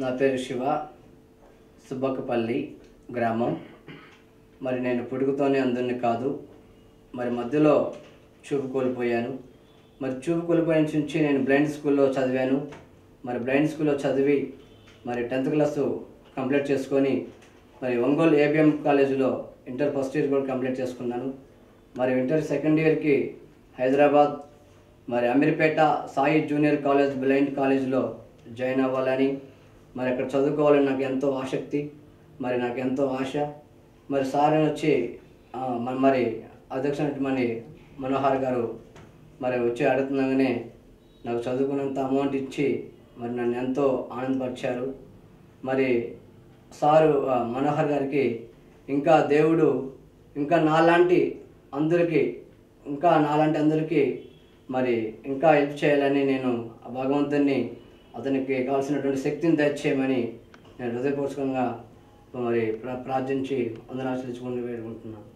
నా పేరు శివ, సుబ్బక్కపల్లి గ్రామం. మరి నేను పుట్టుకతోనే అందరిని కాదు, మరి మధ్యలో చూపు కోల్పోయాను. మరి చూపు కోల్పోయిన నుంచి నేను బ్లైండ్ స్కూల్లో చదివాను. మరి బ్లైండ్ స్కూల్లో చదివి మరి 10th క్లాసు కంప్లీట్ చేసుకొని మరి ఒంగోలు ఏబిఎం కాలేజీలో ఇంటర్ ఫస్ట్ ఇయర్ కూడా కంప్లీట్ చేసుకున్నాను. మరి ఇంటర్ సెకండ్ ఇయర్కి హైదరాబాద్ మరి Ameerpet Sai junior college blind కాలేజీలో జాయిన్ అవ్వాలని, మరి అక్కడ చదువుకోవాలని నాకు ఎంతో ఆసక్తి, మరి నాకు ఎంతో ఆశ. మరి సార్ వచ్చి మరి అధ్యక్షుడు మనోహర్ గారు మరి వచ్చి అడుగుతున్నాగానే నాకు చదువుకున్నంత అమౌంట్ ఇచ్చి మరి నన్ను ఎంతో ఆనందపరిచారు. మరి సారు మనోహర్ గారికి ఇంకా దేవుడు ఇంకా నాలాంటి అందరికీ మరి ఇంకా హెల్ప్ చేయాలని నేను భగవంతుని అతనికి కావాల్సినటువంటి శక్తిని దయచేయమని నేను హృదయపూర్వకంగా మరి ప్రార్థించి వందనాలు తెలుసుకొని వేడుకుంటున్నాను.